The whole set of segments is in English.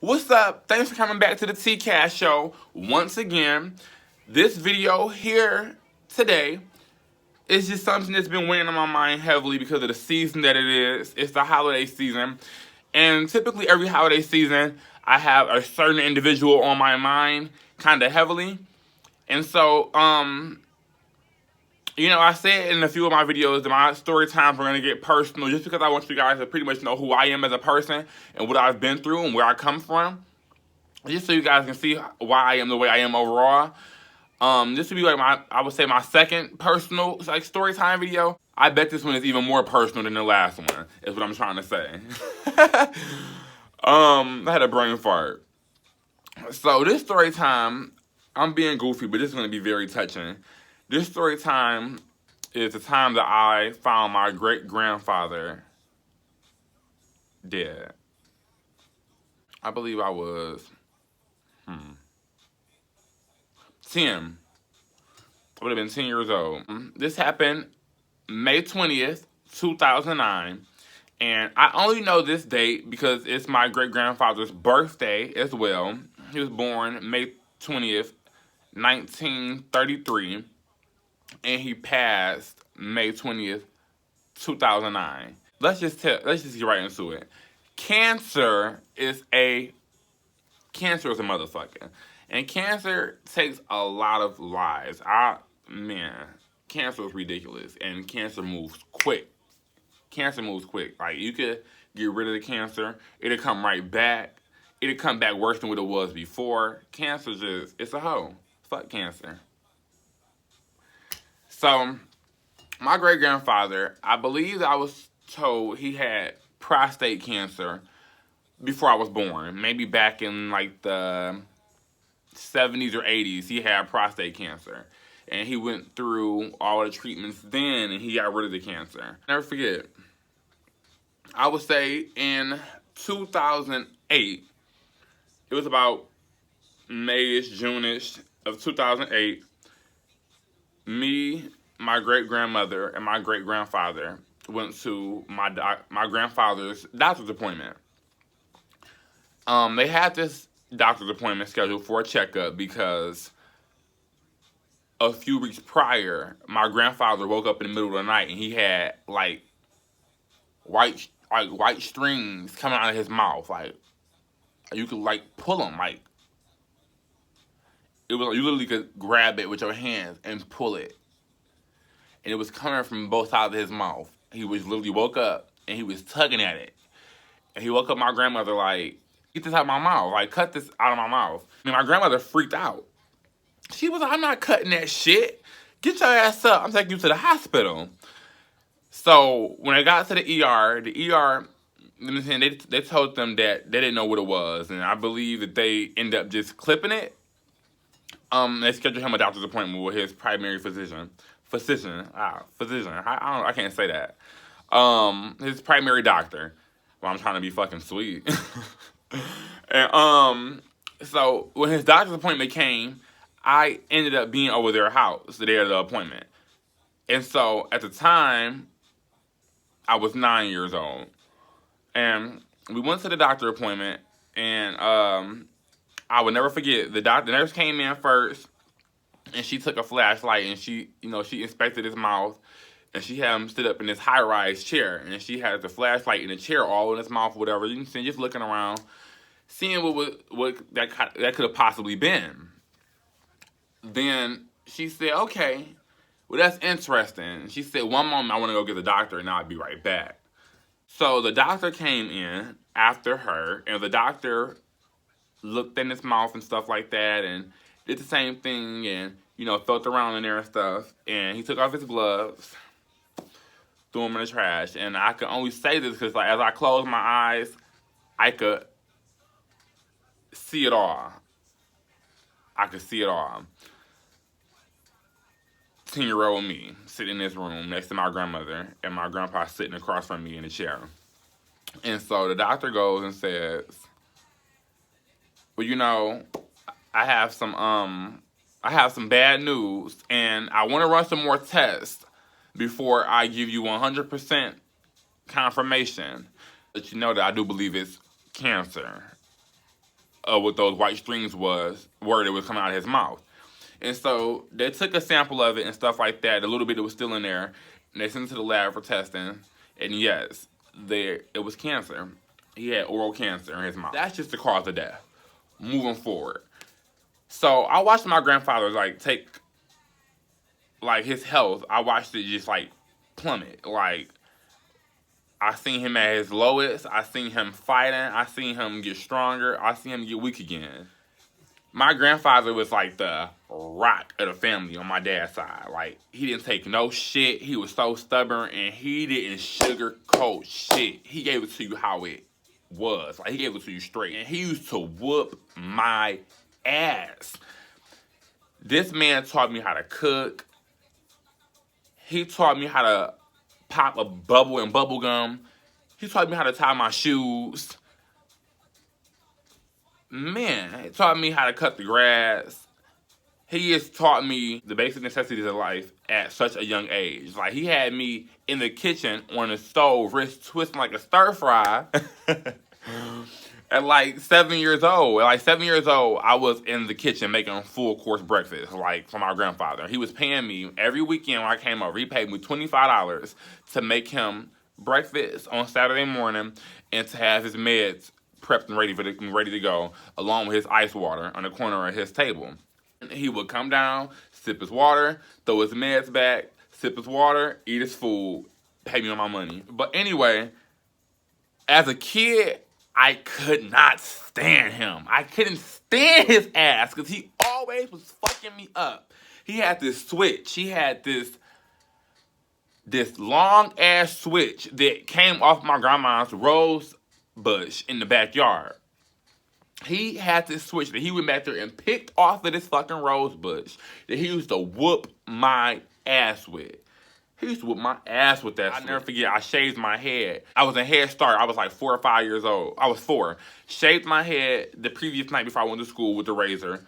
What's up? Thanks for coming back to the TeeKashShow once again. This video here today is just something that's been weighing on my mind heavily because of the season that it is. It's the holiday season. And typically every holiday season, I have a certain individual on my mind kind of heavily. And so, I said in a few of my videos that my story times are going to get personal just because I want you guys to pretty much know who I am as a person and what I've been through and where I come from. Just so you guys can see why I am the way I am overall. This would be like I would say my second personal story time video. I bet this one is even more personal than the last one, is what I'm trying to say. I had a brain fart. So this story time, I'm being goofy, but this is going to be very touching. This story time is the time that I found my great-grandfather dead. I believe I was 10. I would have been 10 years old. This happened May 20th, 2009. And I only know this date because it's my great-grandfather's birthday as well. He was born May 20th, 1933. And he passed May 20th, 2009. Let's just get right into it. Cancer is a motherfucker. And cancer takes a lot of lives. Cancer is ridiculous. And cancer moves quick. Cancer moves quick. Like, you could get rid of the cancer. It'll come right back. It'll come back worse than what it was before. Cancer it's a hoe. Fuck cancer. So, my great-grandfather, I believe I was told he had prostate cancer before I was born. Maybe back in like the 70s or 80s, he had prostate cancer. And he went through all the treatments then, and he got rid of the cancer. Never forget. I would say in 2008, it was about May-ish, June-ish of 2008, me, my great-grandmother, and my great-grandfather went to my grandfather's doctor's appointment. They had this doctor's appointment scheduled for a checkup because a few weeks prior, my grandfather woke up in the middle of the night and he had like white strings coming out of his mouth. Like, you could like pull them. Like, it was, you literally could grab it with your hands and pull it. And it was coming from both sides of his mouth. He was literally woke up and he was tugging at it. And he woke up my grandmother like, get this out of my mouth. Like, cut this out of my mouth. I mean, my grandmother freaked out. She was like, I'm not cutting that shit. Get your ass up. I'm taking you to the hospital. So when I got to the ER, they told them that they didn't know what it was. And I believe that they ended up just clipping it. They scheduled him a doctor's appointment with his primary physician. I can't say that. His primary doctor. Well, I'm trying to be fucking sweet. And so when his doctor's appointment came, I ended up being over their house the day of the appointment. And so at the time, I was 9 years old. And we went to the doctor appointment, and I would never forget, the nurse came in first, and she took a flashlight, and she inspected his mouth, and she had him stood up in this high-rise chair, and she had the flashlight in the chair all in his mouth, whatever. You can see, just looking around, seeing what that could have possibly been. Then she said, okay, well, that's interesting. She said, one moment, I want to go get the doctor, and I'll be right back. So the doctor came in after her, and the doctor looked in his mouth and stuff like that, and did the same thing, and, felt around in there and stuff. And he took off his gloves, threw them in the trash. And I can only say this because, like, as I closed my eyes, I could see it all. I could see it all. 10-year-old me sitting in this room next to my grandmother, and my grandpa sitting across from me in a chair. And so the doctor goes and says, well, I have some bad news, and I want to run some more tests before I give you 100% confirmation. Let you know that I do believe it's cancer. what those white strings were that was coming out of his mouth. And so they took a sample of it and stuff like that, a little bit that was still in there, and they sent it to the lab for testing. And yes, it was cancer. He had oral cancer in his mouth. That's just the cause of death. Moving forward. So I watched my grandfather take his health. I watched it just plummet. I seen him at his lowest. I seen him fighting. I seen him get stronger. I seen him get weak again. My grandfather was the rock of the family on my dad's side. He didn't take no shit. He was so stubborn, and he didn't sugarcoat shit. He gave it to you how it was. He gave it to you straight. And he used to whoop my ass. This man taught me how to cook. He taught me how to pop a bubble in bubble gum. He taught me how to tie my shoes. Man, he taught me how to cut the grass. He has taught me the basic necessities of life at such a young age. He had me in the kitchen on the stove, wrist twisting like a stir fry. At 7 years old. At 7 years old, I was in the kitchen making full course breakfast, for my grandfather. He was paying me every weekend when I came over. He paid me $25 to make him breakfast on Saturday morning and to have his meds prepped and ready to go, along with his ice water on the corner of his table. And he would come down, sip his water, throw his meds back, sip his water, eat his food, pay me my money. But anyway, as a kid, I could not stand him. I couldn't stand his ass because he always was fucking me up. He had this switch. He had this long ass switch that came off my grandma's rose bush in the backyard. He had this switch that he went back there and picked off of this fucking rose bush that he used to whoop my ass with. He used to whip my ass with that. I'll never forget, I shaved my head. I was in Head Start. I was 4 or 5 years old. I was 4. Shaved my head the previous night before I went to school with the razor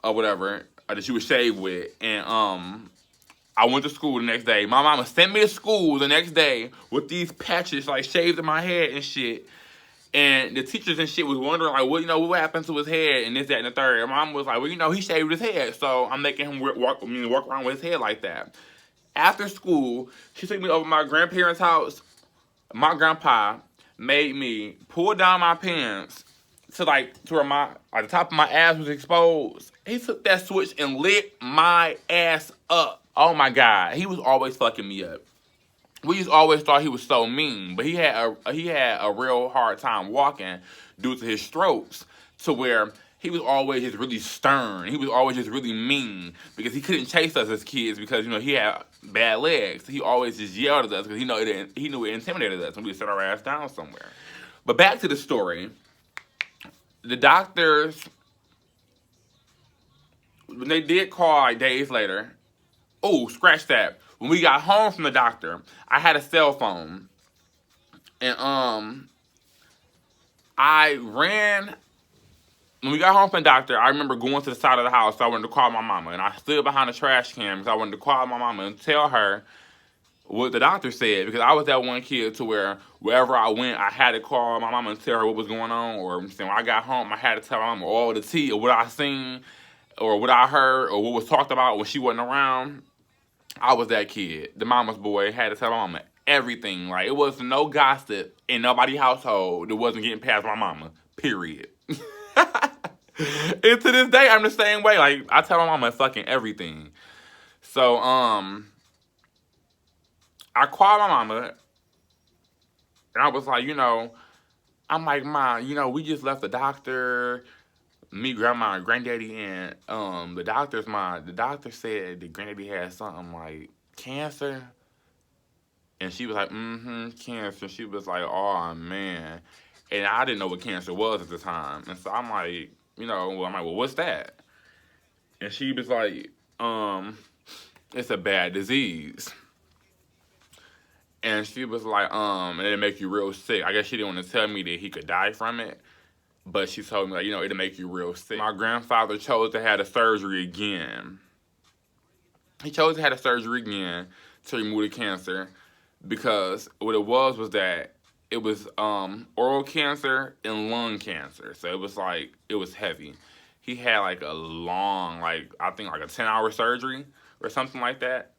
or whatever that you would shave with. And I went to school the next day. My mama sent me to school the next day with these patches shaved in my head and shit. And the teachers and shit was wondering what happened to his head and this, that, and the third. And my mom was he shaved his head. So I'm making him walk around with his head like that. After school, she took me over to my grandparents' house. My grandpa made me pull down my pants to where the top of my ass was exposed. He took that switch and lit my ass up. Oh my God, he was always fucking me up. We just always thought he was so mean, but he had a real hard time walking due to his strokes, to where he was always just really stern. He was always just really mean because he couldn't chase us as kids because he had bad legs. He always just yelled at us because he knew it intimidated us and we would sit our ass down somewhere. But back to the story. The doctors, when they did call days later, scratch that. When we got home from the doctor, I had a cell phone. And when we got home from the doctor, I remember going to the side of the house. So I wanted to call my mama. And I stood behind the trash can because I wanted to call my mama and tell her what the doctor said. Because I was that one kid to where wherever I went, I had to call my mama and tell her what was going on. Or when I got home, I had to tell my mama all the tea or what I seen or what I heard or what was talked about when she wasn't around. I was that kid, the mama's boy, had to tell my mama everything. It was no gossip in nobody's household that wasn't getting past my mama, period. And to this day, I'm the same way. I tell my mama fucking everything. So, I called my mama, and I was I'm like, Ma, we just left the doctor, me, grandma, and granddaddy, and the doctor said that granddaddy had something like cancer. And she was like, cancer. She was like, oh, man. And I didn't know what cancer was at the time. And so I'm like, well, what's that? And she was like, it's a bad disease. And she was like, it'll make you real sick. I guess she didn't want to tell me that he could die from it. But she told me, it'll make you real sick. My grandfather chose to have the surgery again. He chose to have the surgery again to remove the cancer because what it was that It was oral cancer and lung cancer. So it was like it was heavy. He had like a long, like I think like a 10-hour surgery or something like that.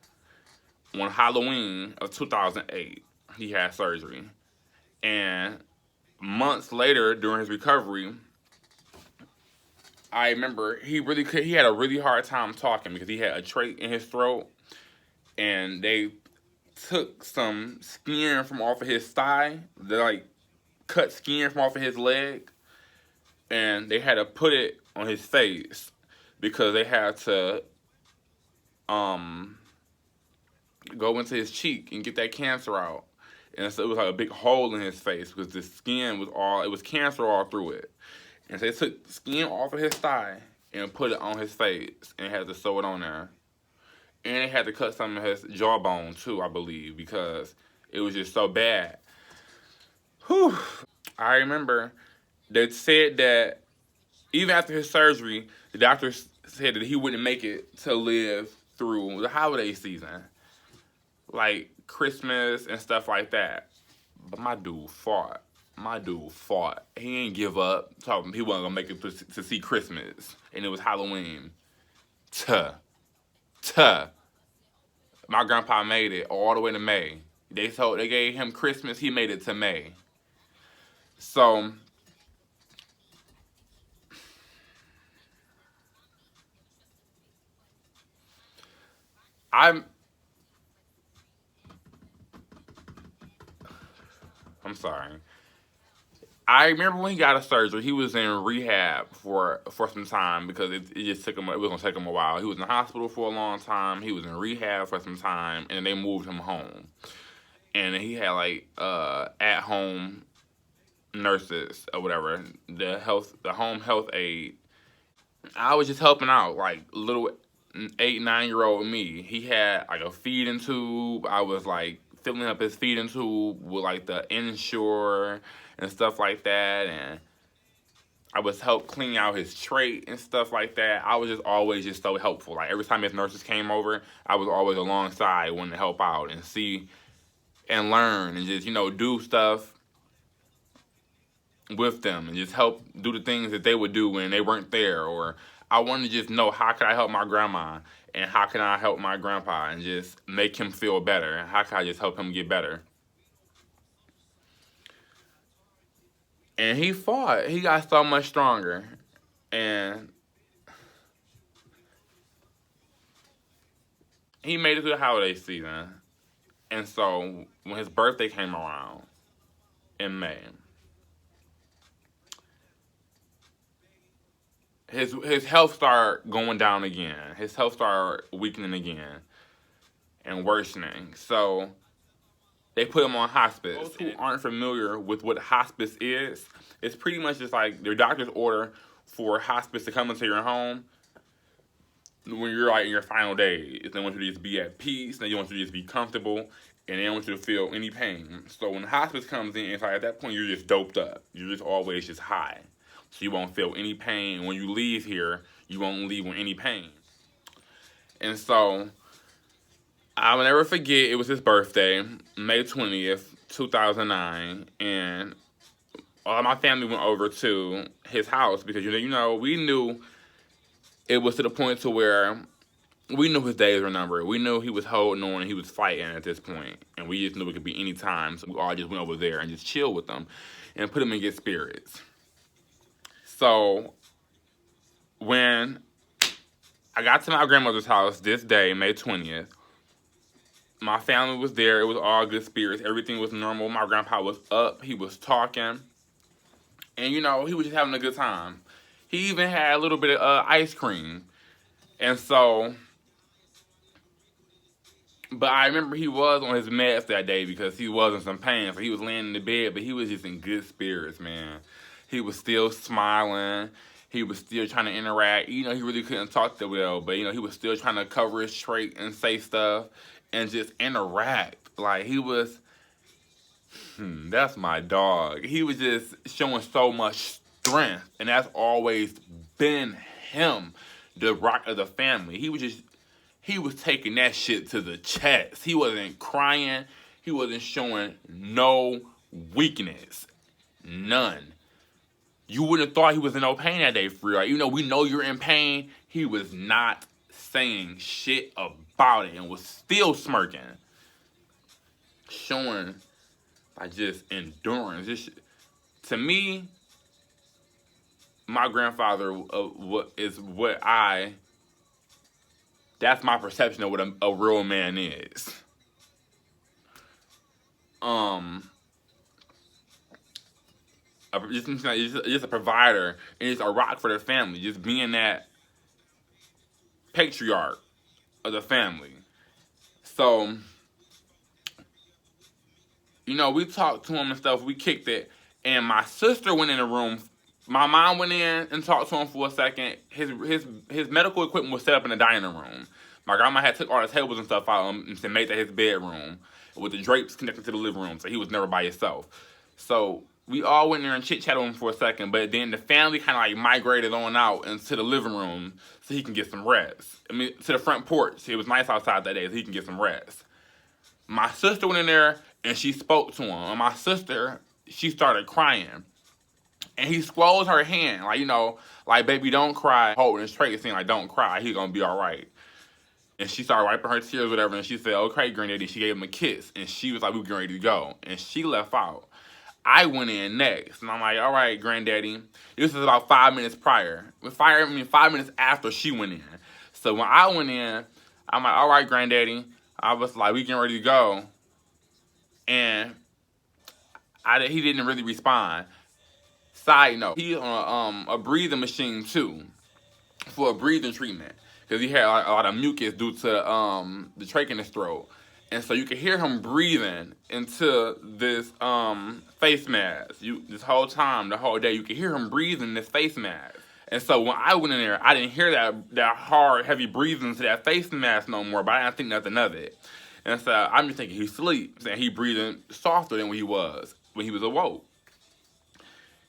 On Halloween of 2008, he had surgery, and months later during his recovery, I remember he had a really hard time talking because he had a trait in his throat, and they took some skin from off of his thigh. They like cut skin from off of his leg, and they had to put it on his face because they had to um go into his cheek and get that cancer out. And so it was like a big hole in his face because the skin was all, it was cancer all through it. And so they took skin off of his thigh and put it on his face and had to sew it on there. And they had to cut some of his jawbone too, I believe, because it was just so bad. Whew. I remember they said that even after his surgery, the doctors said that he wouldn't make it to live through the holiday season, like Christmas and stuff like that. But my dude fought. My dude fought. He ain't give up. Talking he wasn't gonna make it to see Christmas, and it was Halloween. Tuh, tuh. My grandpa made it all the way to May. They gave him Christmas. He made it to May. So I'm I'm sorry. I remember when he got a surgery, he was in rehab for some time because it just took him. It was gonna take him a while. He was in the hospital for a long time. He was in rehab for some time, and they moved him home. And he had like at home nurses or whatever, the home health aide. I was just helping out, like little 8, 9 year old me. He had like a feeding tube. I was like filling up his feeding tube with like the Ensure and stuff like that, and I was help clean out his tray and stuff like that. I was just always just so helpful. Like every time his nurses came over, I was always alongside wanting to help out and see and learn and just do stuff with them and just help do the things that they would do when they weren't there. Or I wanted to just know how could I help my grandma and how can I help my grandpa and just make him feel better. How can I just help him get better? And he fought. He got so much stronger. And he made it through the holiday season. And so when his birthday came around in May, his health started going down again. His health started weakening again and worsening. So they put him on hospice. Those who aren't familiar with what hospice is, it's pretty much just like their doctor's order for hospice to come into your home when you're like in your final days. They want you to just be at peace, they want you to just be comfortable, and they don't want you to feel any pain. So when hospice comes in, it's like at that point you're just doped up. You're just always just high. So you won't feel any pain. When you leave here, you won't leave with any pain. And so I will never forget, it was his birthday, May 20th, 2009, and all my family went over to his house because, we knew it was to the point to where we knew his days were numbered. We knew he was holding on and he was fighting at this point, and we just knew it could be any time, so we all just went over there and just chill with him and put him in good spirits. So when I got to my grandmother's house this day, May 20th, my family was there. It was all good spirits. Everything was normal. My grandpa was up. He was talking. And, he was just having a good time. He even had a little bit of ice cream. And so, but I remember he was on his meds that day because he was in some pain. So he was laying in the bed, but he was just in good spirits, man. He was still smiling. He was still trying to interact. He really couldn't talk that well, but, he was still trying to cover his trait and say stuff and just interact. Like, he was, that's my dog. He was just showing so much strength, and that's always been him, the rock of the family. He was taking that shit to the chest. He wasn't crying. He wasn't showing no weakness. None. You wouldn't have thought he was in no pain that day for real. Like, we know you're in pain. He was not saying shit about it and was still smirking. Showing like just endurance. To me, my grandfather that's my perception of what a real man is. Just a provider and just a rock for the family. Just being that patriarch of the family. So, we talked to him and stuff. We kicked it. And my sister went in the room. My mom went in and talked to him for a second. His medical equipment was set up in the dining room. My grandma had took all the tables and stuff out and made that his bedroom with the drapes connected to the living room, so he was never by himself. So we all went in there and chit-chatted with him for a second, but then the family kind of like migrated on out into the living room so he can get some rest. To the front porch. It was nice outside that day so he can get some rest. My sister went in there and she spoke to him. And my sister, she started crying. And he squoze her hand, like, baby, don't cry. Holding his tray, saying, like, don't cry. He's going to be all right. And she started wiping her tears, whatever. And she said, okay, granddaddy. She gave him a kiss. And she was like, we were getting ready to go. And she left out. I went in next. And I'm like, all right, granddaddy. This was about 5 minutes prior. 5 minutes after she went in. So when I went in, I'm like, all right, granddaddy. I was like, we getting ready to go. And he didn't really respond. Side note, he's on a breathing machine too, for a breathing treatment, because he had a lot of mucus due to the trach in his throat, and so you could hear him breathing into this face mask. This whole time, the whole day, you could hear him breathing in this face mask. And so when I went in there, I didn't hear that hard, heavy breathing into that face mask no more, but I didn't think nothing of it. And so I'm just thinking he sleeps, and he breathing softer than when he was awoke.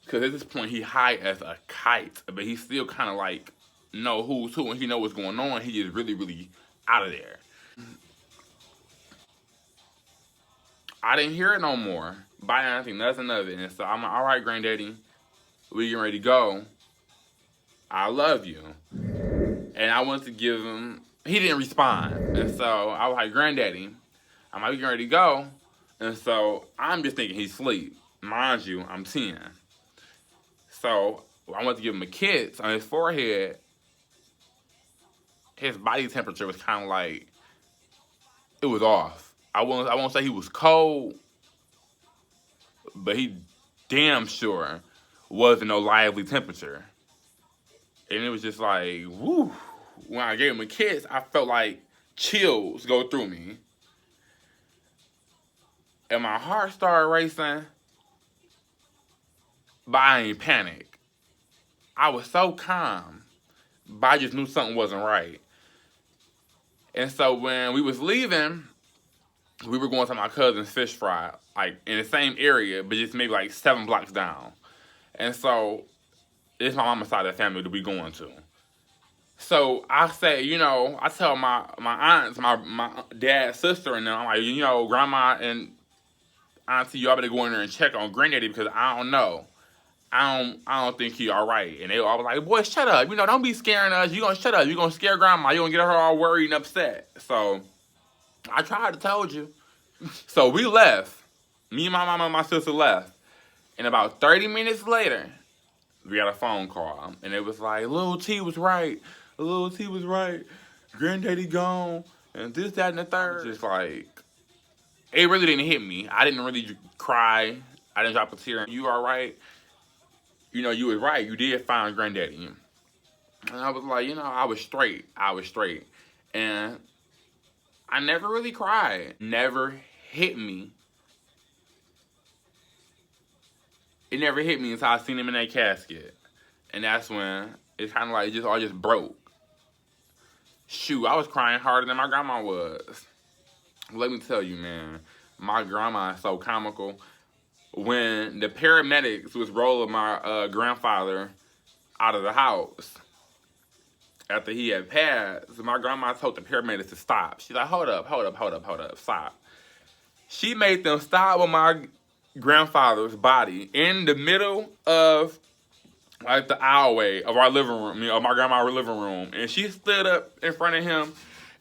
Because at this point, he high as a kite. But he still kind of like know who's who and he know what's going on. He is really, really out of there. I didn't hear it no more. But I didn't think nothing of it. And so I'm like, all right, granddaddy. We getting ready to go. I love you. And I wanted to give him... He didn't respond. And so I was like, granddaddy. I'm like, we getting ready to go. And so I'm just thinking he's asleep. Mind you, I'm 10. So I wanted to give him a kiss on his forehead. His body temperature was kind of like, it was off. I won't say he was cold, but he damn sure wasn't no lively temperature. And it was just like, woo. When I gave him a kiss, I felt like chills go through me. And my heart started racing. But I ain't panic. I was so calm. But I just knew something wasn't right. And so when we was leaving, we were going to my cousin's fish fry, like in the same area, but just maybe like 7 blocks down. And so it's my mama's side of the family that we going to. So I say, I tell my aunts, my dad's sister, and them, I'm like, grandma and auntie, y'all better go in there and check on granddaddy because I don't know. I don't think he all right. And they all was like, boy, shut up. Don't be scaring us. You gonna shut up. You gonna scare grandma. You gonna get her all worried and upset. So I tried to tell you. So we left. Me and my mama and my sister left. And about 30 minutes later, we got a phone call. And it was like, Lil T was right. Lil T was right. Granddaddy gone. And this, that, and the third. Just like, it really didn't hit me. I didn't really cry. I didn't drop a tear. You all right? You was right. You did find granddaddy. And I was like, I was straight. And I never really cried. Never hit me. It never hit me until I seen him in that casket. And that's when it's kind of like it all just broke. Shoot, I was crying harder than my grandma was. Let me tell you, man. My grandma is so comical. When the paramedics was rolling my grandfather out of the house after he had passed, my grandma told the paramedics to stop. She's like, hold up, stop. She made them stop with my grandfather's body in the middle of like the aisleway of our living room, of my grandma's living room, and she stood up in front of him,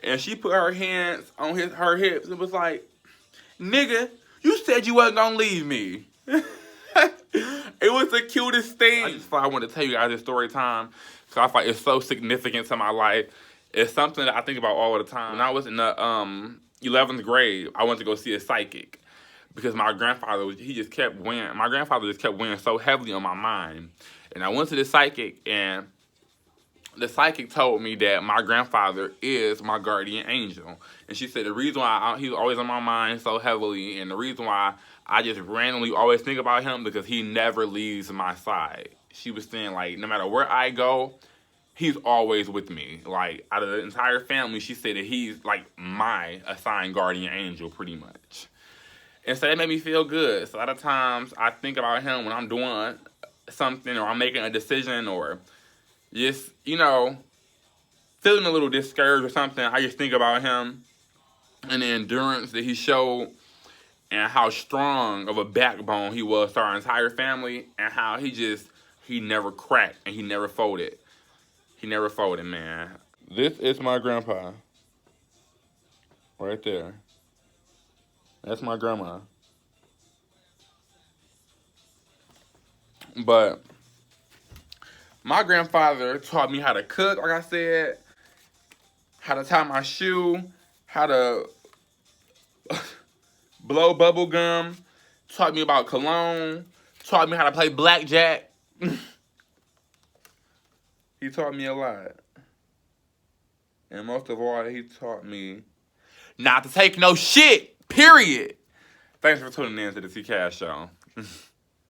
and she put her hands on her hips. It was like, nigga, you said you wasn't gonna leave me. It was the cutest thing. I wanted to tell you guys this story time because I thought it's so significant to my life. It's something that I think about all the time. When I was in the 11th grade, I went to go see a psychic because my grandfather, my grandfather just kept weighing so heavily on my mind. And I went to the psychic, and the psychic told me that my grandfather is my guardian angel. And she said the reason why he's always on my mind so heavily, and the reason why I just randomly always think about him, because he never leaves my side. She was saying, like, no matter where I go, he's always with me. Like, out of the entire family, she said that he's like my assigned guardian angel, pretty much. And so that made me feel good. So a lot of times I think about him when I'm doing something, or I'm making a decision, or just, feeling a little discouraged or something. I just think about him and the endurance that he showed, and how strong of a backbone he was to our entire family, and how he never cracked and he never folded. He never folded, man. This is my grandpa. Right there. That's my grandma. But my grandfather taught me how to cook, like I said, how to tie my shoe, how to blow bubble gum, taught me about cologne, taught me how to play blackjack. He taught me a lot. And most of all, he taught me not to take no shit, period. Thanks for tuning in to the TeeKashShow.